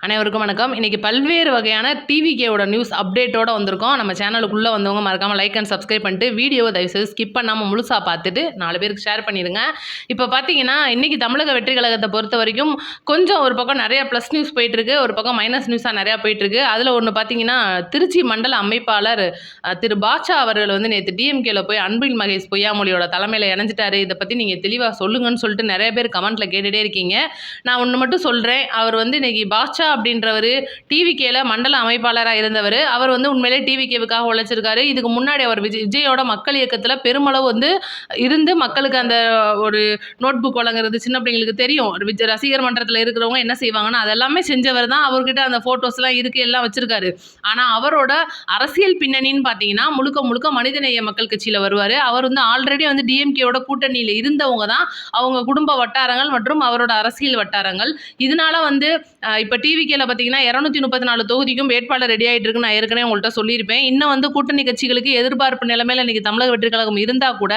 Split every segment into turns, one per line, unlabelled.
அனைவருக்கும் வணக்கம். இன்னைக்கு பல்வேறு வகையான டிவிகேவோட நியூஸ் அப்டேட்டோட வந்திருக்கோம். நம்ம சேனலுக்குள்ள வந்தவங்க மறக்காம லைக் அண்ட் சப்ஸ்கிரைப் பண்ணிட்டு வீடியோவை தயவுசெய்து ஸ்கிப் பண்ணாம முழுசா பார்த்துட்டு 4 பேருக்கு ஷேர் பண்ணிடுங்க. இப்போ பார்த்தீங்கன்னா இன்னைக்கு தமிழக வெற்றி கழகத்தை பொறுத்த வரைக்கும் கொஞ்சம் ஒரு பக்கம் நிறைய ப்ளஸ் நியூஸ் போயிட்டு இருக்கு, ஒரு பக்கம் மைனஸ் நியூஸாக நிறையா போயிட்டு இருக்கு. அதில் ஒன்று பார்த்தீங்கன்னா திருச்சி மண்டல அமைப்பாளர் திரு பாட்சா அவர்கள் வந்து நேற்று டிஎம்கேல போய் அன்பில் மகேஷ் பொய்யாமொழியோட தலைமையில் இணைஞ்சிட்டாரு. இதை பற்றி நீங்கள் தெளிவாக சொல்லுங்கன்னு சொல்லிட்டு நிறைய பேர் கமெண்ட்ல கேட்டுகிட்டே இருக்கீங்க. நான் ஒன்று மட்டும் சொல்கிறேன். அவர் வந்து இன்னைக்கு பாட்சா அப்படின்றவர் டிவிகேல மண்டல அமைப்பாளராக இருந்தவர். அவர் வந்து உண்மையிலே டிவிகேவுக்காக உழைச்சிருக்காரு. இதுக்கு முன்னாடி அவர் விஜயோட மக்கள் இயக்கத்தில் பெருமளவு வந்து இருந்து மக்களுக்கு அந்த ஒரு நோட் புக் வழங்குறது சின்ன பிள்ளைங்களுக்கு தெரியும். விஜய் ரசிகர் மன்றத்தில் இருக்கிறவங்க என்ன செய்வாங்கன்னா அதெல்லாமே செஞ்சவர் தான். அவர்கிட்ட அந்த ஃபோட்டோஸ்லாம் இருக்குது, எல்லாம் வச்சிருக்காரு. ஆனால் அவரோட அரசியல் பின்னணின்னு பார்த்தீங்கன்னா முழுக்க முழுக்க மனிதநேய மக்கள் கட்சியில் வருவார். அவர் வந்து ஆல்ரெடி வந்து டிஎம்கேவோட கூட்டணியில் இருந்தவங்க தான் அவங்க குடும்ப வட்டாரங்கள் மற்றும் அவரோட அரசியல் வட்டாரங்கள். இதனால வந்து இப்போ டிவிகேல பார்த்தீங்கன்னா 234 தொகுதிக்கும் வேட்பாளர் ரெடி ஆகிட்டு இருக்குன்னு நான் ஏற்கனவே உங்கள்கிட்ட சொல்லியிருப்பேன். இன்னும் வந்து கூட்டணி கட்சிகளுக்கு எதிர்பார்ப்பு நிலைமையில் இன்னைக்கு தமிழக வெற்றி கழகம் இருந்தால் கூட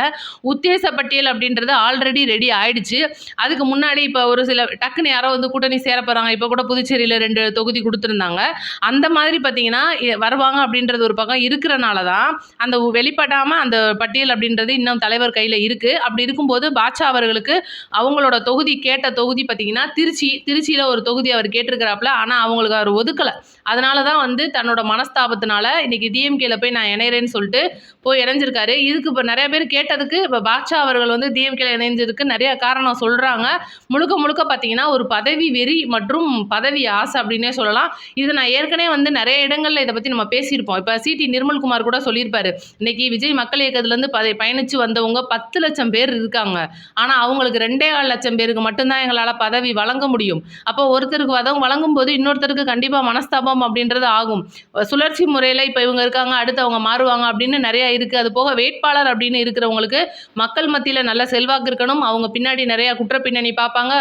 உத்தேச பட்டியல் அப்படின்றது ஆல்ரெடி ரெடி ஆயிடுச்சு. அதுக்கு முன்னாடி இப்போ ஒரு சில டக்குன்னு யாரோ வந்து கூட்டணி சேர போகிறாங்க. இப்போ கூட புதுச்சேரியில் 2 தொகுதி கொடுத்துருந்தாங்க. அந்த மாதிரி பார்த்தீங்கன்னா வருவாங்க அப்படின்றது ஒரு பக்கம் இருக்கிறனால தான் அந்த வெளிப்படாமல் அந்த பட்டியல் அப்படின்றது இன்னும் தலைவர் கையில் இருக்குது. அப்படி இருக்கும்போது பாட்சா அவர்களுக்கு அவங்களோட தொகுதி கேட்ட தொகுதி பார்த்தீங்கன்னா திருச்சியில் ஒரு தொகுதி அவர் கேட்டிருக்கிறாப்புல. ஆனால் அவங்களுக்கு அவர் ஒதுக்கலை. அதனால தான் வந்து தன்னோட மனஸ்தாபத்தினால இன்னைக்கு டிஎம்கேல போய் நான் இணைகிறேன்னு சொல்லிட்டு போய் இணைஞ்சிருக்காரு. இதுக்கு இப்போ நிறைய பேர் கேட்டதுக்கு இப்போ பாட்சா அவர்கள் வந்து டிஎம்கேல இணைஞ்சதுக்கு நிறைய காரணம் சொல்கிறாங்க. முழுக்க முழுக்க பார்த்தீங்கன்னா ஒரு பதவி வெறி மற்றும் பதவி ஆசை அப்படின்னே சொல்லலாம். இது நான் ஏற்கனவே வந்து நிறைய இடங்களில் இதை பற்றி நம்ம பேசியிருப்போம். இப்போ சிடி நிர்மல்குமார் கூட சொல்லியிருப்பாரு, இன்னைக்கு விஜய் மக்கள் இயக்கத்துலேருந்து பயணித்து வந்தவங்க 10 லட்சம் பேர் இருக்காங்க. ஆனால் அவங்களுக்கு 2.25 லட்சம் பேருக்கு மட்டும்தான் எங்களால் பதவி வழங்க முடியும். அப்போ ஒருத்தருக்கு வழங்கும் போது இன்னொருத்தருக்கு கண்டிப்பாக மனஸ்தாபம் அப்படின்றது ஆகும். சுழற்சி முறையில் இப்போ இவங்க இருக்காங்க, அடுத்து அவங்க மாறுவாங்க அப்படின்னு நிறையா இருக்குது. அது போக வேட்பாளர் அப்படின்னு இருக்கிறவங்களுக்கு மக்கள் மத்தியில் நல்ல செல்வாக்கு இருக்கணும். அவங்க பின்னாடி நிறையா குற்ற பின்னணி பார்ப்பாங்க,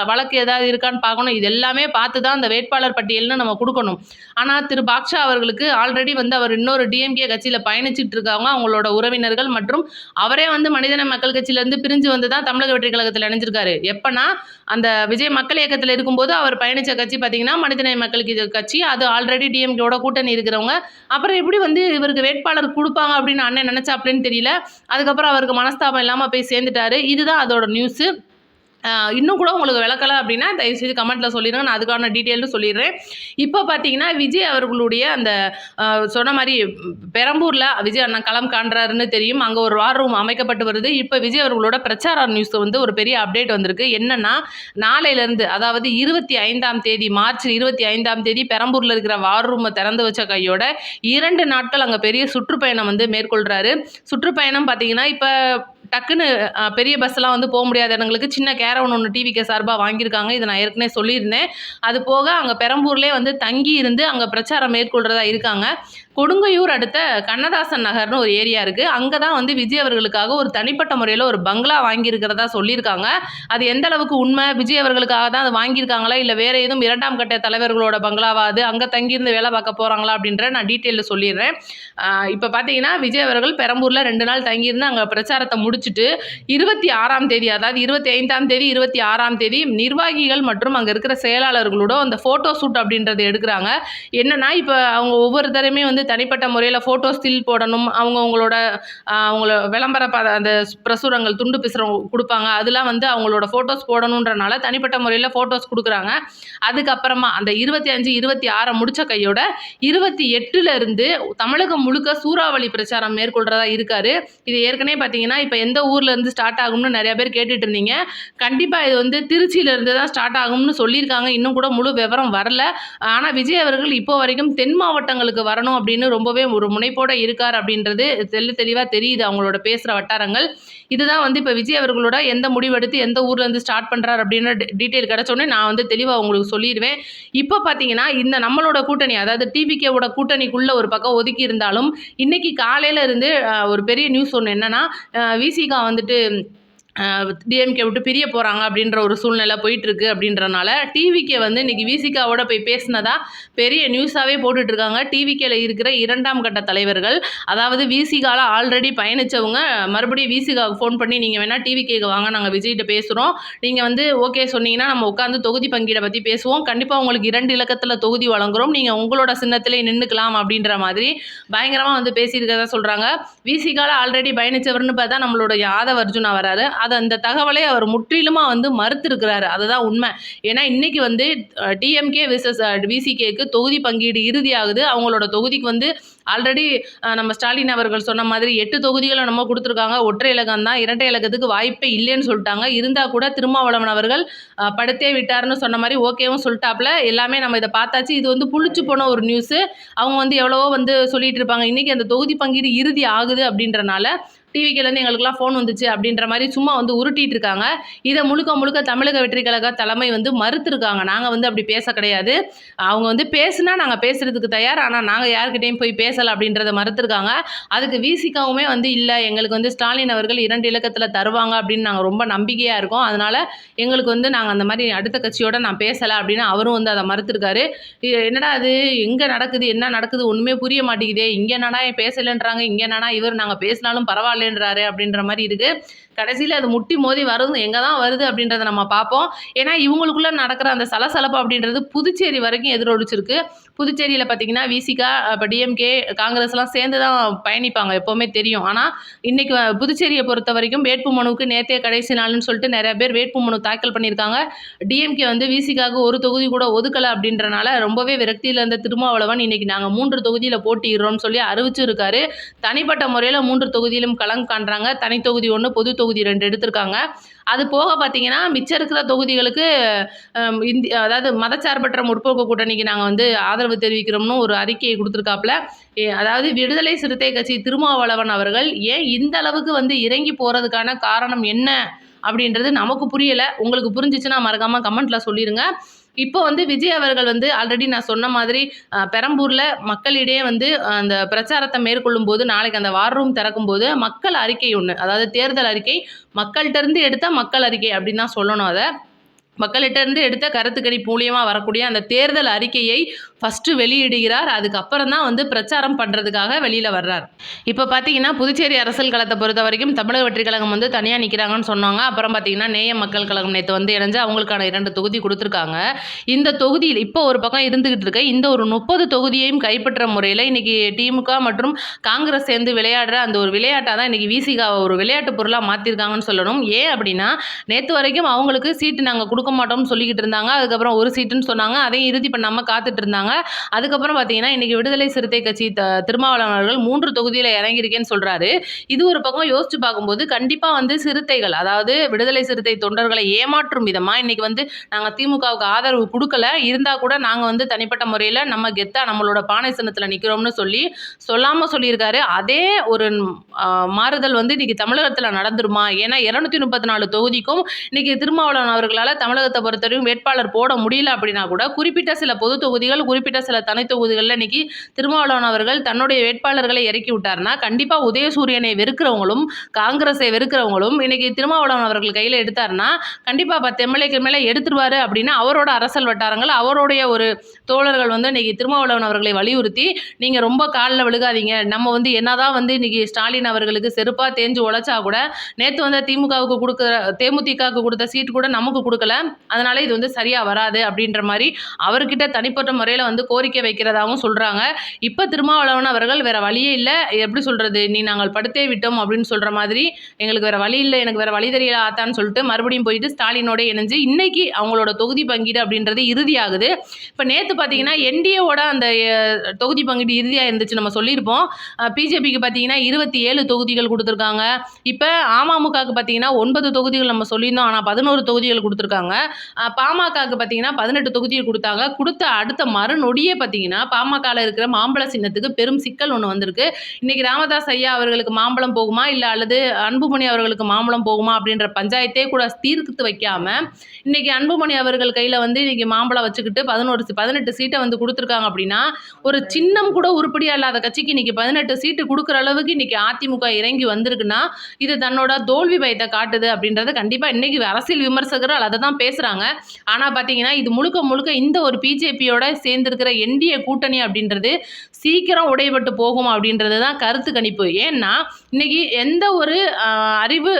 வழக்கு ஏதாவது இருக்கான்னு பார்க்கணும். இது எல்லாமே பார்த்து தான் அந்த வேட்பாளர் பட்டியல்னு நம்ம கொடுக்கணும். ஆனால் திரு பாட்சா அவர்களுக்கு ஆல்ரெடி வந்து அவர் இன்னொரு டிஎம்கே கட்சியில் பயணிச்சுட்டு இருக்காங்க. அவங்களோட உறவினர்கள் மற்றும் அவரே வந்து மனிதநேய மக்கள் கட்சியிலேருந்து பிரிஞ்சு வந்து தான் தமிழக வெற்றி கழகத்தில் இணைஞ்சிருக்காரு. எப்போனா அந்த விஜய் மக்கள் இயக்கத்தில் இருக்கும்போது அவர் பயணித்த கட்சி பார்த்தீங்கன்னா மனிதநேய மக்கள் கட்சி. அது ஆல்ரெடி டிஎம்கேவோட கூட்டணி இருக்கிறவங்க. அப்புறம் எப்படி வந்து இவருக்கு வேட்பாளர் கொடுப்பாங்க அப்படின்னு அண்ணன் நினச்சாப்லன்னு தெரியல. அதுக்கப்புறம் அவருக்கு மனஸ்தாபம் இல்லாமல் போய் சேர்ந்துட்டாரு. இதுதான் அதோட நியூஸு. இன்னும் கூட உங்களுக்கு விளக்கலை அப்படின்னா தயவுசெய்து கமெண்ட்டில் சொல்லிடுங்க, நான் அதுக்கான டீட்டெயிலும் சொல்லிடுறேன். இப்போ பார்த்தீங்கன்னா விஜய் அவர்களுடைய அந்த சொன்ன மாதிரி பெரம்பூரில் விஜய் அண்ணா களம் காண்றாருன்னு தெரியும். அங்கே ஒரு வார் ரூம் அமைக்கப்பட்டு வருது. இப்போ விஜய் அவர்களோட பிரச்சார நியூஸ் வந்து ஒரு பெரிய அப்டேட் வந்திருக்கு. என்னன்னா நாளையிலேருந்து அதாவது 25ஆம் தேதி மார்ச் 25ஆம் தேதி பெரம்பூரில் இருக்கிற வார் ரூமை திறந்து வச்ச கையோட 2 நாட்கள் அங்கே பெரிய சுற்றுப்பயணம் வந்து மேற்கொள்கிறாரு. சுற்றுப்பயணம் பார்த்தீங்கன்னா இப்போ டக்குன்னு பெரிய பஸ்ஸெல்லாம் வந்து போக முடியாத இடங்களுக்கு சின்ன கேரவன் ஒன்று டிவிகே சார்பாக வாங்கியிருக்காங்க. இதை நான் ஏற்கனவே சொல்லியிருந்தேன். அது போக அங்கே பெரம்பூர்லேயே வந்து தங்கி இருந்து அங்கே பிரச்சாரம் மேற்கொள்கிறதா இருக்காங்க. கொடுங்கையூர் அடுத்த கண்ணதாசன் நகர்னு ஒரு ஏரியா இருக்குது. அங்கே தான் வந்து விஜய் அவர்களுக்காக ஒரு தனிப்பட்ட முறையில் ஒரு பங்களா வாங்கியிருக்கிறதா சொல்லியிருக்காங்க. அது எந்த அளவுக்கு உண்மை, விஜய் அவர்களுக்காக தான் அது வாங்கியிருக்காங்களா இல்லை வேறு எதுவும் 2ஆம் கட்ட தலைவர்களோட பங்களாவா, அது அங்கே தங்கியிருந்து வேலை பார்க்க போகிறாங்களா அப்படின்ற நான் டீட்டெயிலில் சொல்லிடுறேன். இப்போ பார்த்தீங்கன்னா விஜய் அவர்கள் பெரம்பூரில் 2 நாள் தங்கியிருந்து அங்கே பிரச்சாரத்தை முடிச்சுட்டு 26ஆம் தேதி அதாவது 25ஆம் தேதி 26ஆம் தேதி நிர்வாகிகள் மற்றும் அங்கே இருக்கிற செயலாளர்களோட அந்த ஃபோட்டோ ஷூட் அப்படின்றது எடுக்கிறாங்க. என்னன்னா இப்போ அவங்க ஒவ்வொருத்தருமே வந்து தனிப்பட்ட முறையில் ஃபோட்டோ ஸ்டில் போடணும். அவங்களோட விளம்பர அந்த பிரசுரங்கள் துண்டு பிசுரம் கொடுப்பாங்க. அதெல்லாம் வந்து அவங்களோட ஃபோட்டோஸ் போடணுன்றனால தனிப்பட்ட முறையில் ஃபோட்டோஸ் கொடுக்குறாங்க. அதுக்கப்புறமா அந்த 25, 26 முடிச்ச கையோட 28ல இருந்து தமிழகம் முழுக்க சூறாவளி பிரச்சாரம் மேற்கொள்றதா இருக்காரு. இது ஏற்கனவே பார்த்தீங்கன்னா இப்போ எந்த ஊர்ல இருந்து ஸ்டார்ட் ஆகும்னு நிறைய பேர் கேட்டுட்டு இருந்தீங்க. கண்டிப்பாக இது வந்து திருச்சியில இருந்து தான் ஸ்டார்ட் ஆகும்னு சொல்லியிருக்காங்க. இன்னும் கூட முழு விவரம் வரல. ஆனால் விஜய் அவர்கள் இப்போ வரைக்கும் தென் மாவட்டங்களுக்கு வரணும் அப்படின்னு ரொம்பவே ஒரு முனைப்போட இருக்கார் அப்படின்றது தெளிவாக தெரியுது அவங்களோட பேசுகிற வட்டாரங்கள். இதுதான் வந்து இப்போ விஜய் அவர்களோட எந்த முடிவெடுத்து எந்த ஊர்லேருந்து ஸ்டார்ட் பண்ணுறாரு அப்படின்னு டீட்டெயில் கிடச்சோன்னே நான் வந்து தெளிவாக உங்களுக்கு சொல்லிடுவேன். இப்போ பார்த்தீங்கன்னா இந்த நம்மளோட கூட்டணி அதாவது டிவிகேவோட கூட்டணிக்குள்ளே ஒரு பக்கம் ஒதுக்கி இருந்தாலும் இன்னைக்கு காலையில் இருந்து ஒரு பெரிய நியூஸ் ஒன்று என்னன்னா விசிகா வந்துட்டு டிஎம்கே விட்டு பிரிய போகிறாங்க அப்படின்ற ஒரு சூழ்நிலை போயிட்டுருக்கு. அப்படின்றனால டிவிகே வந்து இன்றைக்கி விசிகாவோட போய் பேசினதா பெரிய நியூஸாகவே போட்டுட்ருக்காங்க. டிவிகேல இருக்கிற 2ஆம் கட்ட தலைவர்கள், அதாவது விசிகால ஆல்ரெடி பயணித்தவங்க மறுபடியும் விசிகாவுக்கு ஃபோன் பண்ணி நீங்கள் வேணால் டிவிகேக்கு வாங்க, நாங்கள் விஜய்கிட்ட பேசுகிறோம், நீங்கள் வந்து ஓகே சொன்னீங்கன்னா நம்ம உட்காந்து தொகுதி பங்கீடை பற்றி பேசுவோம், கண்டிப்பாக உங்களுக்கு 2 இலக்கத்தில் தொகுதி வழங்குகிறோம், நீங்கள் உங்களோட சின்னத்திலே நின்றுக்கலாம் அப்படின்ற மாதிரி பயங்கரமாக வந்து பேசியிருக்கிறதா சொல்கிறாங்க. விசிகால ஆல்ரெடி பயணித்தவர்னு பார்த்தா நம்மளோட யாதவ் அர்ஜுனா வராரு. அந்த தகவலை அவர் முற்றிலுமாக வந்து மறுத்திருக்கிறாரு. அதுதான் உண்மை. ஏன்னா இன்னைக்கு வந்து டிஎம்கே விசஸ் விசிகேக்கு தொகுதி பங்கீடு இறுதியாகுது. அவங்களோட தொகுதிக்கு வந்து ஆல்ரெடி நம்ம ஸ்டாலின் அவர்கள் சொன்ன மாதிரி 8 தொகுதிகளை நம்ம கொடுத்துருக்காங்க. ஒற்றை இலக்கம் தான், இரட்டை இலக்கத்துக்கு வாய்ப்பே இல்லைன்னு சொல்லிட்டாங்க. இருந்தால் கூட திருமாவளவன் அவர்கள் படுத்தே விட்டாருன்னு சொன்ன மாதிரி ஓகேவும் சொல்லிட்டாப்புல. எல்லாமே நம்ம இதை பார்த்தாச்சு. இது வந்து புளிச்சு போன ஒரு நியூஸு. அவங்க வந்து எவ்வளவோ வந்து சொல்லிட்டு இருப்பாங்க. இன்றைக்கி அந்த தொகுதி பங்கீடு இறுதி ஆகுது அப்படின்றனால டிவிக்கிலேருந்து எங்களுக்குலாம் ஃபோன் வந்துச்சு அப்படின்ற மாதிரி சும்மா வந்து உருட்டிட்டு இருக்காங்க. இதை முழுக்க முழுக்க தமிழக வெற்றி கழக தலைமை வந்து மறுத்துருக்காங்க. நாங்கள் வந்து அப்படி பேச கிடையாது, அவங்க வந்து பேசுனா நாங்கள் பேசுகிறதுக்கு தயார், ஆனால் நாங்கள் யார்கிட்டையும் போய் பேசலை அப்படின்றத மறுத்துருக்காங்க. அதுக்கு விசிகாவுமே வந்து இல்லை, எங்களுக்கு வந்து ஸ்டாலின் அவர்கள் 2 இலக்கத்தில் தருவாங்க அப்படின்னு நாங்கள் ரொம்ப நம்பிக்கையாக இருக்கோம், அதனால் எங்களுக்கு வந்து நாங்கள் அந்த மாதிரி அடுத்த கட்சியோடு நான் பேசலை அப்படின்னு அவரும் வந்து அதை மறுத்துருக்காரு. என்னடா அது எங்கே நடக்குது, என்ன நடக்குது ஒன்றுமே புரிய மாட்டேங்குதே, இங்கே என்னடா பேசலைன்றாங்க, இங்கே என்னடா இவர் நாங்கள் பேசினாலும் பரவாயில்லன்றாரு அப்படின்ற மாதிரி இருக்குது. கடைசியில் அது முட்டி மோதி வருது, எங்கே தான் வருது அப்படின்றத நம்ம பார்ப்போம். ஏன்னா இவங்களுக்குள்ளே நடக்கிற அந்த சலசலப்பு அப்படின்றது புதுச்சேரி வரைக்கும் எதிரொலிச்சிருக்கு. புதுச்சேரியில் பார்த்திங்கன்னா விசிகா, இப்போ டிஎம்கே, காங்கிரஸ்லாம் சேர்ந்து தான் பயணிப்பாங்க, எப்போவுமே தெரியும். ஆனால் இன்றைக்கி புதுச்சேரியை பொறுத்த வரைக்கும் வேட்பு மனுவுக்கு நேற்றே கடைசி நாள்னு சொல்லிட்டு நிறைய பேர் வேட்பு மனு தாக்கல் பண்ணியிருக்காங்க. டிஎம்கே வந்து விசிகாவுக்கு ஒரு தொகுதி கூட ஒதுக்கலை அப்படின்றனால ரொம்பவே விரக்தியில் இருந்த திருமாவளவன் இன்றைக்கி நாங்கள் 3 தொகுதியில் போட்டியிடுறோம்னு சொல்லி அறிவிச்சிருக்காரு. தனிப்பட்ட முறையில் 3 தொகுதியிலும் களம் காண்றாங்க. தனி தொகுதி 1, பொது தொகுதி 2 எடுத்திருக்காங்க. அது போக பார்த்தீங்கன்னா மிச்சம் இருக்கிற தொகுதிகளுக்கு அதாவது மதச்சார்பற்ற முற்போக்கு கூட்டணிக்கு நாங்கள் வந்து ஆதரவு தெரிவிக்கிறோம்னு ஒரு அறிக்கையை கொடுத்துருக்காப்புல. அதாவது விடுதலை சிறுத்தை கட்சி திருமாவளவன் அவர்கள் ஏன் இந்த அளவுக்கு வந்து இறங்கி போகிறதுக்கான காரணம் என்ன அப்படின்றது நமக்கு புரியலை. உங்களுக்கு புரிஞ்சிச்சுன்னா மறக்காமல் கமெண்ட்டில் சொல்லிடுங்க. இப்போ வந்து விஜய் அவர்கள் வந்து ஆல்ரெடி நான் சொன்ன மாதிரி பெரம்பூரில் மக்களிடையே வந்து அந்த பிரச்சாரத்தை மேற்கொள்ளும் போது நாளைக்கு அந்த வார் ரூம் திறக்கும் போது மக்கள் அறிக்கை ஒன்று, அதாவது தேர்தல் அறிக்கை, மக்கள்கிட்ட இருந்து எடுத்த மக்கள் அறிக்கை அப்படின்னு தான் சொல்லணும். அதை மக்களிட்டேருந்து எடுத்த கருத்து கணிப்பு மூலியமாக வரக்கூடிய அந்த தேர்தல் அறிக்கையை ஃபஸ்ட்டு வெளியிடுகிறார். அதுக்கப்புறம் தான் வந்து பிரச்சாரம் பண்ணுறதுக்காக வெளியில் வர்றார். இப்போ பார்த்தீங்கன்னா புதுச்சேரி அரசியல் களத்தை பொறுத்த வரைக்கும் தமிழக வெற்றி கழகம் வந்து தனியாக நிற்கிறாங்கன்னு சொன்னாங்க. அப்புறம் பார்த்தீங்கன்னா நேய மக்கள் கழகம் நேற்று வந்து இணைஞ்சு அவங்களுக்கான 2 தொகுதி கொடுத்துருக்காங்க. இந்த தொகுதியில் இப்போ ஒரு பக்கம் இருந்துகிட்டு இருக்க இந்த ஒரு 30 தொகுதியையும் கைப்பற்ற முறையில் இன்றைக்கி திமுக மற்றும் காங்கிரஸ் சேர்ந்து விளையாடுற அந்த ஒரு விளையாட்டாக தான் இன்றைக்கி விசிகாவை ஒரு விளையாட்டு பொருளாக மாற்றிருக்காங்கன்னு சொல்லணும். ஏன் அப்படின்னா நேற்று வரைக்கும் அவங்களுக்கு சீட்டு நாங்கள் கொடுக்க மாட்டோம்னு சொல்லிக்கிட்டு இருந்தாங்க. அதுக்கப்புறம் ஒரு சீட்டுன்னு சொன்னாங்க, அதையும் இறுதி பண்ணாமல் காத்துட்டு இருந்தாங்க. அதுக்கப்புறம் பார்த்தீங்கன்னா இன்றைக்கி விடுதலை சிறுத்தை கட்சி திருமாவளவன் அவர்கள் 3 தொகுதியில் இறங்கியிருக்கேன்னு சொல்கிறாரு. இது ஒரு பக்கம் யோசிச்சு பார்க்கும்போது கண்டிப்பாக வந்து சிறுத்தைகள், அதாவது விடுதலை சிறுத்தை தொண்டர்களை ஏமாற்றும் விதமாக இன்றைக்கி வந்து நாங்கள் திமுகவுக்கு ஆதரவு கொடுக்கல, இருந்தால் கூட நாங்கள் வந்து தனிப்பட்ட முறையில் நம்ம கெத்தா நம்மளோட பானை சின்னத்தில் நிற்கிறோம்னு சொல்லாமல் சொல்லியிருக்காரு. அதே ஒரு மாறுதல் வந்து இன்றைக்கி தமிழகத்தில் நடந்துருமா? ஏன்னா 234 தொகுதிக்கும் இன்றைக்கி திருமாவளவன் அவர்களால் தமிழகத்தை பொறுத்தவரைக்கும் வேட்பாளர் போட முடியல அப்படின்னா கூட குறிப்பிட்ட சில பொது தொகுதிகள், குறிப்பிட்ட சில தனி தொகுதிகளில் இன்றைக்கி திருமாவளவன் அவர்கள் தன்னுடைய வேட்பாளர்களை இறக்கி விட்டார்னா கண்டிப்பாக உதயசூரியனை வெறுக்கிறவங்களும் காங்கிரஸை வெறுக்கிறவங்களும் இன்றைக்கி திருமாவளவன் அவர்கள் கையில் எடுத்தார்னா கண்டிப்பாக 10 எம்எல்ஏக்கு மேலே எடுத்துருவார் அப்படின்னு அவரோட அரசியல் வட்டாரங்கள், அவருடைய ஒரு தோழர்கள் வந்து இன்றைக்கி திருமாவளவன் அவர்களை வலியுறுத்தி நீங்கள் ரொம்ப காலில் விழுகாதீங்க, நம்ம வந்து என்னதான் வந்து இன்றைக்கி ஸ்டாலின் அவர்களுக்கு செருப்பாக தேஞ்சு உழைச்சா கூட நேற்று வந்து திமுகவுக்கு கொடுக்குற தேமுதிகவுக்கு கொடுத்த சீட்டு கூட நமக்கு கொடுக்கல, அதனால் இது வந்து சரியாக வராது அப்படின்ற மாதிரி அவர்கிட்ட தனிப்பட்ட முறையில் வந்து கோரிக்கை வைக்கிறதாகவும் சொல்கிறாங்க. இப்போ திருமாவளவன் அவர்கள் வேறு வழியே இல்லை, எப்படி சொல்கிறது, நீ நாங்கள் படுத்தே விட்டோம் அப்படின்னு சொல்கிற மாதிரி, எங்களுக்கு வேறு வழி இல்லை, எனக்கு வேறு வழி தெரியல ஆத்தான்னு சொல்லிட்டு மறுபடியும் போயிட்டு ஸ்டாலினோட இணைஞ்சு இன்னைக்கு அவங்களோட தொகுதி பங்கீடு அப்படின்றது இறுதியாகுது. இப்போ நேற்று பார்த்தீங்கன்னா என்டிஏவோட அந்த தொகுதி பங்கீடு இறுதியாக இருந்துச்சு, நம்ம சொல்லியிருப்போம். பிஜேபிக்கு பார்த்தீங்கன்னா 27 தொகுதிகள் கொடுத்துருக்காங்க. இப்போ அமமுகவுக்கு பார்த்தீங்கன்னா 9 தொகுதிகள் நம்ம சொல்லியிருந்தோம், ஆனால் 11 தொகுதிகள் கொடுத்துருக்காங்க. கொடுத்துருக்காங்க. பாமகவுக்கு பார்த்தீங்கன்னா 18 தொகுதியை கொடுத்தாங்க. கொடுத்த அடுத்த மறுநொடியே பார்த்தீங்கன்னா, பாமகல இருக்கிற மாம்பழ சின்னத்துக்கு பெரும் சிக்கல் ஒண்ணு வந்திருக்கு. இன்னைக்கு ராமதாஸ் ஐயா அவர்களுக்கு மாம்பழம் போகுமா? இல்ல அல்லது அன்புமணி அவர்களுக்கு மாம்பழம் போகுமா? அப்படின்ற பஞ்சாயத்தே கூட தீர்த்து வைக்காம, இன்னைக்கு அன்புமணி அவர்கள் கையில வந்து இன்னைக்கு மாம்பழம் வச்சுக்கிட்டு 18 சீட்ட வந்து குடுத்துருக்காங்க அப்படின்னா, ஒரு சின்னம் கூட உருப்படியா இல்லாத கட்சிக்கு இன்னைக்கு 18 சீட்டு குடுக்குற அளவுக்கு இன்னைக்கு அதிமுக இறங்கி வந்திருக்குன்னா, இது தன்னோட தோல்வி பயத்த காட்டுது அப்படின்றத கண்டிப்பா இன்னைக்கு அரசியல் விமர்சகர்கள் அத தான் பேசுறாங்க. ஆனா பார்த்தீங்கன்னா, இது முழுக்க முழுக்க இந்த ஒரு பிஜேபியோட சேர்ந்திருக்கிற என்டிஏ கூட்டணி அப்படின்றது சீக்கிரம் உடைபட்டு போகும் அப்படின்றது தான் கருத்து கணிப்பு. ஏன்னா, இன்னைக்கு எந்த ஒரு அறிவு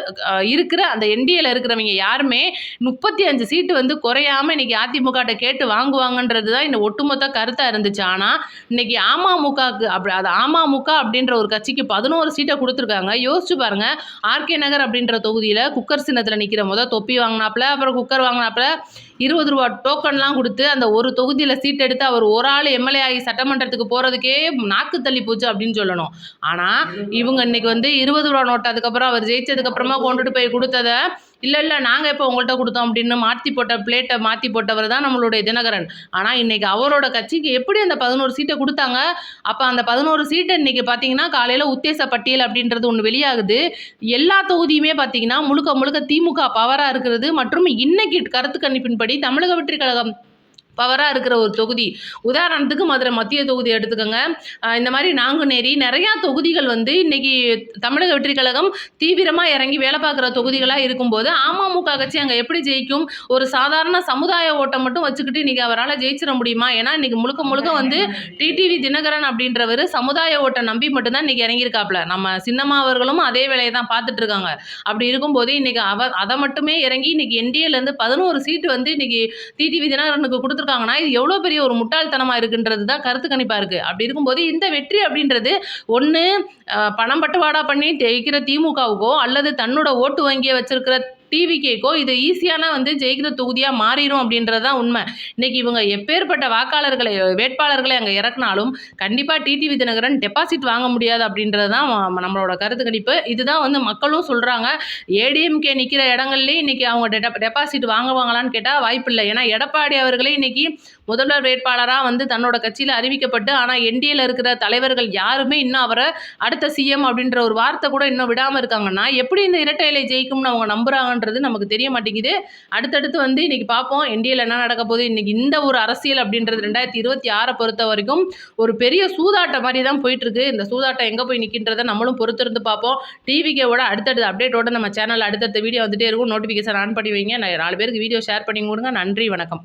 இருக்கிற அந்த என்டிஏல இருக்கிறவங்க யாருமே 35 சீட்டு வந்து குறையாம இன்னைக்கு அதிமுகட்ட கேட்டு வாங்குவாங்கன்றது தான் இந்த ஒட்டுமொத்த கருத்தா இருந்துச்சு. ஆனா, இன்னைக்கு அமமுகக்கு அது அமமுக அப்படின்ற ஒரு கட்சிக்கு 11 சீட்ட குடுத்துருக்காங்க. யோசிச்சு பாருங்க. ஆர்கே நகர் அப்படின்ற தொகுதியில குக்கர் சின்னத்துல நிக்கிற தொப்பி வாங்கினாப்ல, அப்புறம் குக்கர் வாங்கினாப்ல, ₹20 டோக்கன்லாம் குடுத்து அந்த ஒரு தொகுதியில சீட் எடுத்து அவர் ஒரு ஆள் எம்எல்ஏ ஆகி சட்டமன்றத்துக்கு போறதுக்கே நாக்கு தள்ளி போச்சு அப்படின்னு சொல்லணும். ஆனா, இவங்க இன்னைக்கு வந்து ₹20 நோட்டு அதுக்கப்புறம் அவர் ஜெயிச்சதுக்கு அப்புறமா கொண்டுட்டு போய் குடுத்தத, இல்ல நாங்க எப்போ உங்கள்ட்ட குடுத்தோம் அப்படின்னு மாத்தி போட்ட பிளேட்ட மாத்தி போட்டவர் தான் நம்மளுடைய தினகரன். ஆனா, இன்னைக்கு அவரோட கட்சிக்கு எப்படி அந்த 11 சீட்ட குடுத்தாங்க? அப்ப அந்த 11 சீட்ட இன்னைக்கு பார்த்தீங்கன்னா, காலையில உத்தேச பட்டியல் அப்படின்றது ஒண்ணு வெளியாகுது. எல்லா தொகுதியுமே பார்த்தீங்கன்னா, முழுக்க முழுக்க திமுக பவரா இருக்கிறது மற்றும் இன்னைக்கு கருத்து கணிப்பின்படி தமிழக வெற்றி கழகம் பவரா இருக்கிற ஒரு தொகுதி. உதாரணத்துக்கு மதுரை மத்திய தொகுதி எடுத்துக்கோங்க. இந்த மாதிரி நாங்குநேரி நிறையா தொகுதிகள் வந்து இன்னைக்கு தமிழக வெற்றி கழகம் தீவிரமா இறங்கி வேலை பார்க்குற தொகுதிகளா இருக்கும்போது, அமமுக கட்சி அங்க எப்படி ஜெயிக்கும்? ஒரு சாதாரண சமுதாய ஓட்ட மட்டும் வச்சுக்கிட்டு இன்னைக்கு அவரால ஜெயிச்சிட முடியுமா? ஏன்னா, இன்னைக்கு முழுக்க முழுக்க வந்து டிடிவி தினகரன் அப்படின்றவரு சமுதாய ஓட்ட நம்பி மட்டும் தான் இன்னைக்கு இறங்கியிருக்காப்ல. நம்ம சின்னம்மா அவர்களும் அதே வேலையை தான் பார்த்துட்டு இருக்காங்க. அப்படி இருக்கும்போது இன்னைக்கு அத மட்டுமே இறங்கி இன்னைக்கு என்டிஏலேருந்து 11 சீட்டு வந்து இன்னைக்கு டிடிவி தினகரனுக்கு குடுத்துருக்காங்கன்னா, இது எவ்வளோ பெரிய ஒரு முட்டாள்தனமா இருக்குன்றது தான் கருத்து கணிப்பா இருக்கு. அப்படி இருக்கும்போது இந்த வெற்றி அப்படின்றது ஒண்ணு பணம் பட்டுவாடா பண்ணி ஜெயிக்கிற திமுகவுக்கோ அல்லது தன்னோட ஓட்டு வங்கியை வச்சிருக்கிற டிவிகேக்கோ இது ஈஸியான வந்து ஜெயிக்கிற தொகுதியா மாறிடும் அப்படின்றது தான் உண்மை. இன்னைக்கு இவங்க எப்பேற்பட்ட வேட்பாளர்களை அங்க இறக்குனாலும் கண்டிப்பா டிடிவி தினகரன் டெபாசிட் வாங்க முடியாது அப்படின்றது தான் நம்மளோட கருத்து கணிப்பு. இதுதான் வந்து மக்களும் சொல்றாங்க. ஏடிஎம்கே நிக்கிற இடங்கள்லயே இன்னைக்கு அவங்க டெபாசிட் வாங்குவாங்களான்னு கேட்டா வாய்ப்பில்லை. ஏன்னா, எடப்பாடி அவர்களே இன்னைக்கு முதல்வர் வேட்பாளரா வந்து தன்னோட கட்சியில அறிவிக்கப்பட்டு, ஆனா என்டிஏல இருக்கிற தலைவர்கள் யாருமே இன்னும் அவரை அடுத்த சிஎம் அப்படின்ற ஒரு வார்த்தை கூட இன்னும் விடாம இருக்காங்கன்னா, எப்படி இந்த இரட்டை இலை ஜெயிக்கும்னு அவங்க நம்புறாங்கன்றது நமக்கு தெரிய மாட்டேங்குது. அடுத்தடுத்து வந்து இன்னைக்கு பார்ப்போம் என்டிஏல என்ன நடக்க போகுது. இன்னைக்கு இந்த ஒரு அரசியல் அப்படின்றது 2026 பொறுத்த வரைக்கும் ஒரு பெரிய சூதாட்ட மாதிரி தான் போயிட்டு இருக்கு. இந்த சூதாட்டம் எங்க போய் நிக்கின்றதை நம்மளும் பொறுத்திருந்து பார்ப்போம். டிவிகேவோட அடுத்தடுத்த அப்டேட்டோட நம்ம சேனல் அடுத்தடுத்த வீடியோ வந்துட்டே இருக்கும். நோட்டிஃபிகேஷன் ஆன் பண்ணி வைங்க. 4 பேருக்கு வீடியோ ஷேர் பண்ணி கொடுங்க. நன்றி, வணக்கம்.